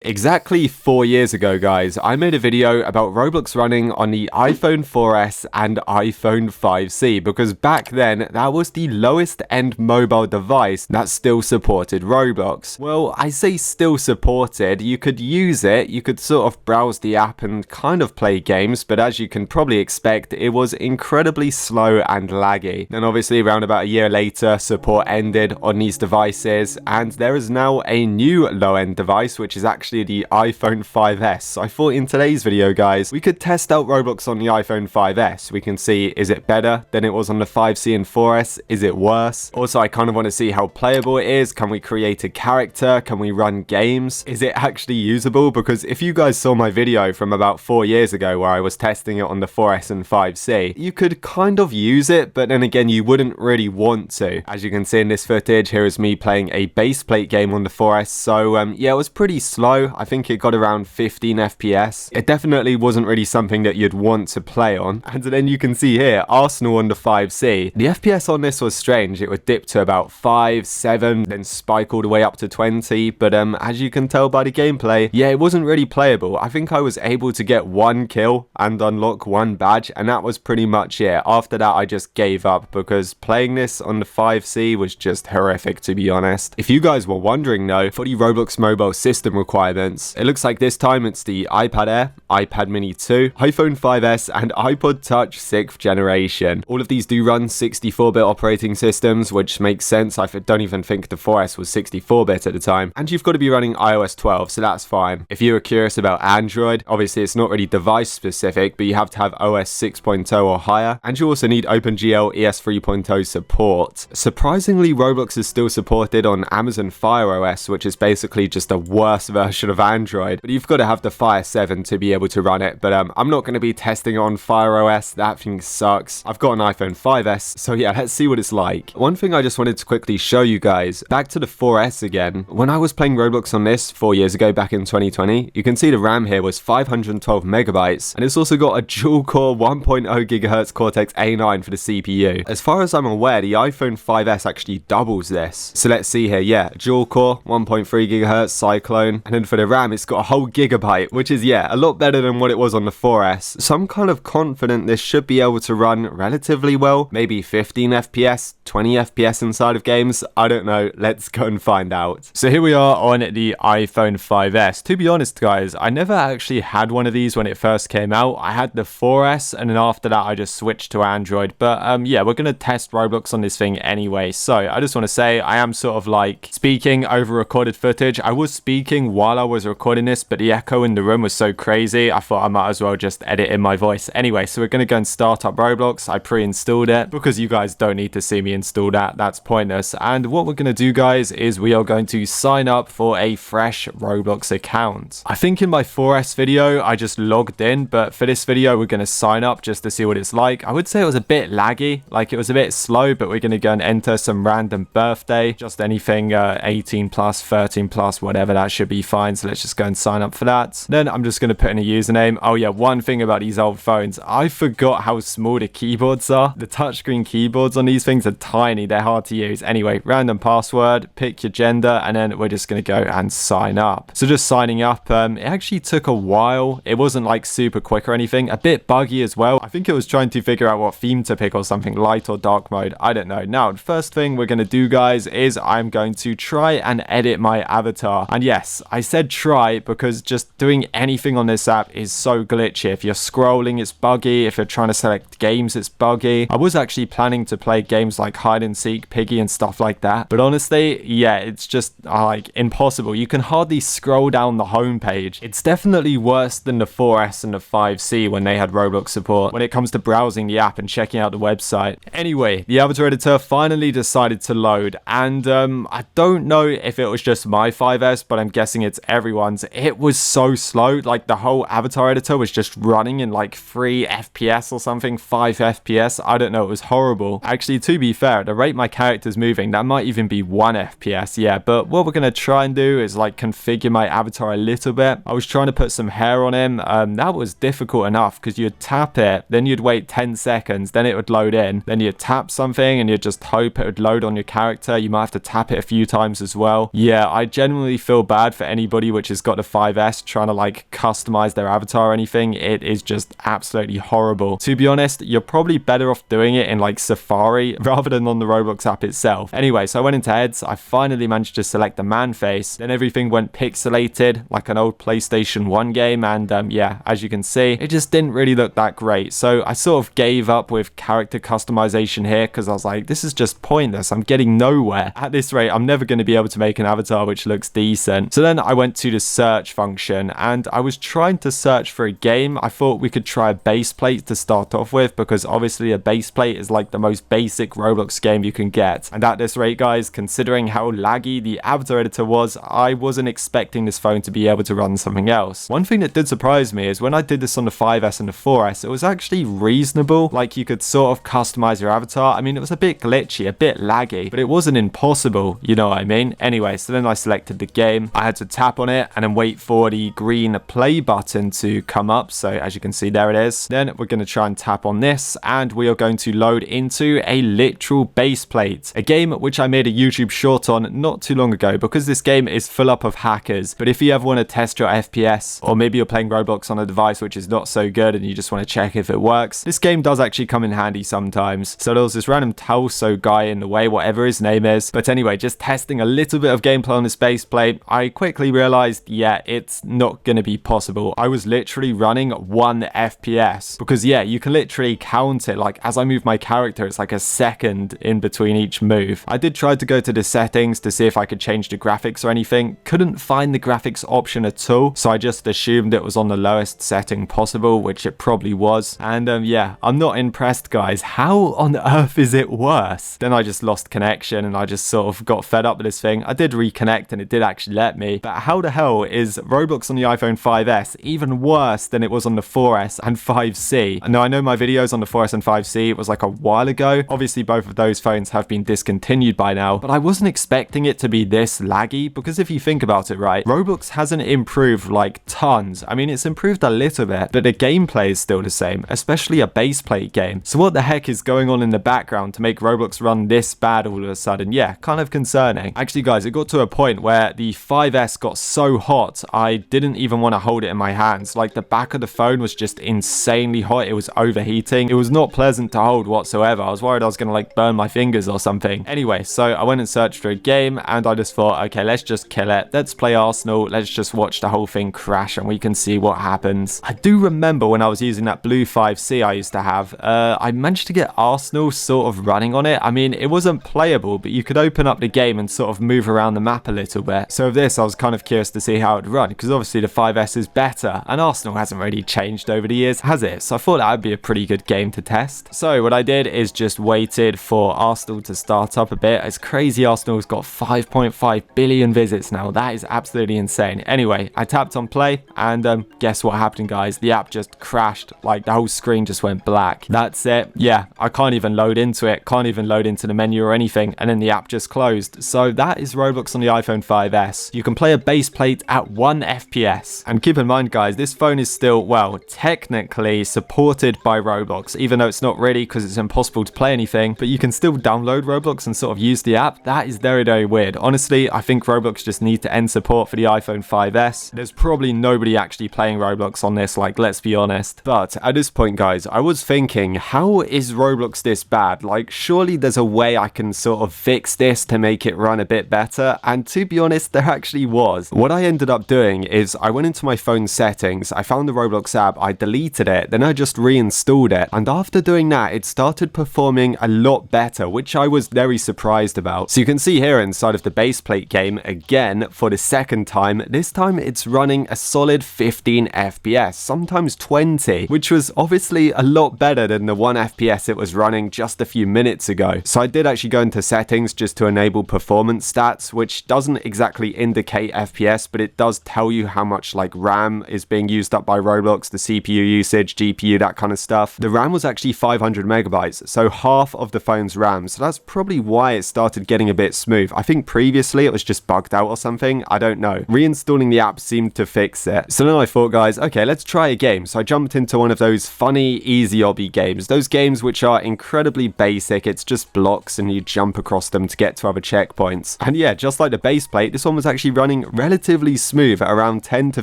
Exactly 4 years ago, guys, I made a video about Roblox running on the iPhone 4S and iPhone 5C because back then that was the lowest end mobile device that still supported Roblox. Well, I say still supported, you could use it, you could sort of browse the app and kind of play games, but as you can probably expect, it was incredibly slow and laggy. And obviously around about a year later, support ended on these devices and there is now a new low-end device which is actually the iPhone 5S. So I thought in today's video, guys, we could test out Roblox on the iPhone 5S. We can see, is it better than it was on the 5C and 4S? Is it worse? Also, I kind of want to see how playable it is. Can we create a character? Can we run games? Is it actually usable? Because if you guys saw my video from about 4 years ago where I was testing it on the 4S and 5C, you could kind of use it, but then again, you wouldn't really want to. As you can see in this footage, here is me playing a base plate game on the 4S. So yeah, it was pretty slow. I think it got around 15 FPS. It definitely wasn't really something that you'd want to play on. And then you can see here, Arsenal on the 5C. The FPS on this was strange. It would dip to about 5, 7, then spike all the way up to 20. But as you can tell by the gameplay, yeah, it wasn't really playable. I think I was able to get 1 kill and unlock 1 badge, and that was pretty much it. After that, I just gave up because playing this on the 5C was just horrific, to be honest. If you guys were wondering though, for the Roblox mobile system requirements, it looks like this time it's the iPad Air, iPad Mini 2, iPhone 5S, and iPod Touch 6th generation. All of these do run 64-bit operating systems, which makes sense. I don't even think the 4S was 64-bit at the time. And you've got to be running iOS 12, so that's fine. If you were curious about Android, obviously it's not really device specific, but you have to have OS 6.0 or higher. And you also need OpenGL ES 3.0 support. Surprisingly, Roblox is still supported on Amazon Fire OS, which is basically just a worse version of Android, but you've got to have the Fire 7 to be able to run it. But I'm not going to be testing on Fire OS. That thing sucks. I've got an iPhone 5S, so yeah, let's see what it's like. One thing I just wanted to quickly show you guys, back to the 4S again. When I was playing Roblox on this 4 years ago, back in 2020, you can see the RAM here was 512 megabytes, and it's also got a dual-core 1.0 gigahertz Cortex A9 for the CPU. As far as I'm aware, the iPhone 5S actually doubles this. So let's see here, yeah, dual-core, 1.3 gigahertz Cyclone, and then for the RAM, it's got a whole gigabyte, which is, yeah, a lot better than what it was on the 4S. So I'm kind of confident this should be able to run relatively well, maybe 15 FPS, 20 FPS inside of games. I don't know. Let's go and find out. So here we are on the iPhone 5S. To be honest, guys, I never actually had one of these when it first came out. I had the 4S, and then after that, I just switched to Android. But yeah, we're going to test Roblox on this thing anyway. So I just want to say I am sort of like speaking over recorded footage. I was speaking while I was recording this, but the echo in the room was so crazy, I thought I might as well just edit in my voice. Anyway, so we're going to go and start up Roblox. I pre-installed it because you guys don't need to see me install that. That's pointless. And what we're going to do, guys, is we are going to sign up for a fresh Roblox account. I think in my 4S video, I just logged in, but for this video, we're going to sign up just to see what it's like. I would say it was a bit laggy, like it was a bit slow, but we're going to go and enter some random birthday, just anything 18 plus, 13 plus, whatever, that should be fine. So let's just go and sign up for that. Then I'm just going to put in a username. Oh yeah, one thing about these old phones, I forgot how small the keyboards are. The touchscreen keyboards on these things are tiny. They're hard to use. Anyway, random password, pick your gender, and then we're just going to go and sign up. So just signing up, it actually took a while. It wasn't like super quick or anything. A bit buggy as well. I think it was trying to figure out what theme to pick or something, light or dark mode. I don't know. Now, the first thing we're going to do, guys, is I'm going to try and edit my avatar. And yes, I said try because just doing anything on this app is so glitchy. If you're scrolling, it's buggy. If you're trying to select games, it's buggy. I was actually planning to play games like hide and seek, piggy, and stuff like that. But honestly, yeah, it's just like impossible. You can hardly scroll down the homepage. It's definitely worse than the 4S and the 5C when they had Roblox support when it comes to browsing the app and checking out the website. Anyway, the avatar editor finally decided to load, and I don't know if it was just my 5S, but I'm guessing it's everyone's. It was so slow. Like the whole avatar editor was just running in like 3 FPS or something, 5 FPS. I don't know. It was horrible. Actually, to be fair, at the rate my character's moving, that might even be 1 FPS. Yeah, but what we're going to try and do is like configure my avatar a little bit. I was trying to put some hair on him. That was difficult enough because you'd tap it, then you'd wait 10 seconds, then it would load in, then you'd tap something and you'd just hope it would load on your character. You might have to tap it a few times as well. Yeah, I genuinely feel bad for anybody anybody which has got the 5S trying to like customize their avatar or anything, it is just absolutely horrible. To be honest, you're probably better off doing it in like Safari rather than on the Roblox app itself. Anyway, so I went into heads. I finally managed to select the man face. Then everything went pixelated like an old PlayStation 1 game. And yeah, as you can see, it just didn't really look that great. So I sort of gave up with character customization here because I was like, this is just pointless. I'm getting nowhere. At this rate, I'm never going to be able to make an avatar which looks decent. So then I went to the search function and I was trying to search for a game. I thought we could try a base plate to start off with because obviously a base plate is like the most basic Roblox game you can get. And at this rate, guys, considering how laggy the avatar editor was, I wasn't expecting this phone to be able to run something else. One thing that did surprise me is when I did this on the 5S and the 4S, it was actually reasonable. Like you could sort of customize your avatar. I mean, it was a bit glitchy, a bit laggy, but it wasn't impossible, you know what I mean? Anyway, so then I selected the game. I had to tap on it and then wait for the green play button to come up. So as you can see, there it is. Then we're going to try and tap on this and we are going to load into a literal base plate, a game which I made a YouTube short on not too long ago because this game is full up of hackers. But if you ever want to test your FPS, or maybe you're playing Roblox on a device which is not so good and you just want to check if it works, this game does actually come in handy sometimes. So there was this random Talso guy in the way, whatever his name is. But anyway, just testing a little bit of gameplay on this base plate, I quickly realized, yeah, it's not going to be possible. I was literally running 1 FPS because yeah, you can literally count it. Like as I move my character, it's like a second in between each move. I did try to go to the settings to see if I could change the graphics or anything. Couldn't find the graphics option at all. So I just assumed it was on the lowest setting possible, which it probably was. And yeah, I'm not impressed, guys. How on earth is it worse? Then I just lost connection and I just sort of got fed up with this thing. I did reconnect and it did actually let me. But how the hell is Roblox on the iPhone 5S even worse than it was on the 4S and 5C? Now, I know my videos on the 4S and 5C, it was like a while ago. Obviously, both of those phones have been discontinued by now, but I wasn't expecting it to be this laggy because if you think about it, right, Roblox hasn't improved like tons. I mean, it's improved a little bit, but the gameplay is still the same, especially a base plate game. So what the heck is going on in the background to make Roblox run this bad all of a sudden? Yeah, kind of concerning. Actually, guys, it got to a point where the 5S got so hot, I didn't even want to hold it in my hands. Like the back of the phone was just insanely hot. It was overheating. It was not pleasant to hold whatsoever. I was worried I was going to like burn my fingers or something. Anyway, so I went and searched for a game and I just thought, okay, let's just kill it. Let's play Arsenal. Let's just watch the whole thing crash and we can see what happens. I do remember when I was using that blue 5C I used to have, I managed to get Arsenal sort of running on it. I mean, it wasn't playable, but you could open up the game and sort of move around the map a little bit. So with this, I was kind of curious to see how it would run because obviously the 5S is better and Arsenal hasn't really changed over the years, has it? So I thought that would be a pretty good game to test. So what I did is just waited for Arsenal to start up a bit. It's crazy Arsenal's got 5.5 billion visits now. That is absolutely insane. Anyway, I tapped on play and guess what happened, guys? The app just crashed. Like the whole screen just went black. That's it. Yeah, I can't even load into it. Can't even load into the menu or anything. And then the app just closed. So that is Roblox on the iPhone 5S. You can play a base plate at 1 FPS. And keep in mind, guys, this phone is still, well, technically supported by Roblox, even though it's not really because it's impossible to play anything, but you can still download Roblox and sort of use the app. That is very, very weird. Honestly, I think Roblox just need to end support for the iPhone 5S. There's probably nobody actually playing Roblox on this, like, let's be honest. But at this point, guys, I was thinking, how is Roblox this bad? Like, surely there's a way I can sort of fix this to make it run a bit better. And to be honest, there actually was. What I ended up doing is I went into my phone settings, I found the Roblox app, I deleted it, then I just reinstalled it. And after doing that, it started performing a lot better, which I was very surprised about. So you can see here inside of the base plate game, again, for the second time, this time it's running a solid 15 FPS, sometimes 20, which was obviously a lot better than the 1 FPS it was running just a few minutes ago. So I did actually go into settings just to enable performance stats, which doesn't exactly indicate FPS, but it does tell you how much like RAM is being used up by Roblox, the CPU usage, GPU, that kind of stuff. The RAM was actually 500 megabytes, so half of the phone's RAM. So that's probably why it started getting a bit smooth. I think previously it was just bugged out or something. I don't know. Reinstalling the app seemed to fix it. So then I thought, guys, okay, let's try a game. So I jumped into one of those funny, easy obby games. Those games which are incredibly basic. It's just blocks and you jump across them to get to other checkpoints. And yeah, just like the base plate, this one was actually running relatively smooth at around 10 to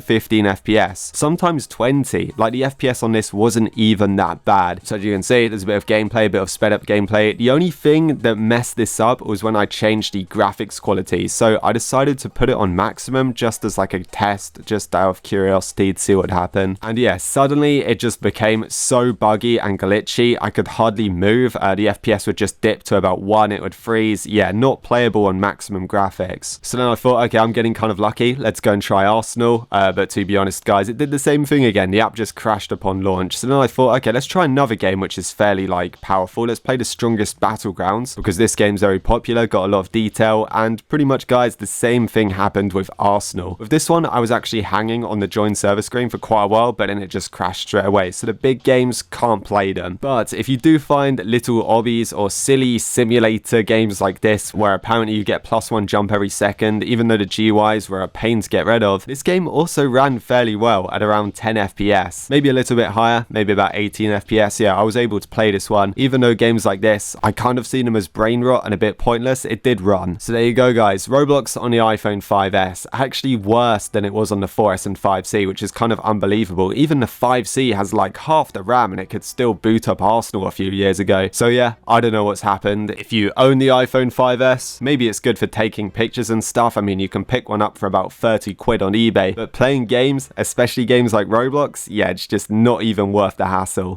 15 FPS, sometimes 20. Like the FPS on this wasn't even that bad. So as you can see, there's a bit of gameplay, a bit of sped up gameplay. The only thing that messed this up was when I changed the graphics quality. So I decided to put it on maximum just as like a test, just out of curiosity to see what happened. And yeah, suddenly it just became so buggy and glitchy. I could hardly move. The FPS would just dip to about 1, it would freeze. Yeah, not playable on maximum graphics. So then I thought, okay, I'm getting kind of lucky. Let's go and try Arsenal. But to be honest, guys, it did the same thing again. The app just crashed upon launch. So then I thought, okay, let's try another game which is fairly like powerful. Let's play the Strongest Battlegrounds because this game's very popular, got a lot of detail, and pretty much, guys, the same thing happened with Arsenal. With this one, I was actually hanging on the join server screen for quite a while, but then it just crashed straight away. So the big games can't play them. But if you do find little obbies or silly simulator games like this, where apparently you get +1 jump every second, even though the GUIs were a pain to get rid of, this game also ran fairly well at around 10 FPS. Maybe a little bit higher, maybe about 18 FPS. Yeah, I was able to play this one. Even though games like this, I kind of seen them as brain rot and a bit pointless, it did run. So there you go, guys. Roblox on the iPhone 5S, actually worse than it was on the 4S and 5C, which is kind of unbelievable. Even the 5C has like half the RAM and it could still boot up Arsenal a few years ago. So yeah, I don't know what's happened. If you own the iPhone 5S, maybe it's good for taking pictures and stuff. I mean, you can pick one up for about 30 quid on eBay, but playing games, especially games like Roblox, yeah, it's just not even worth the hassle.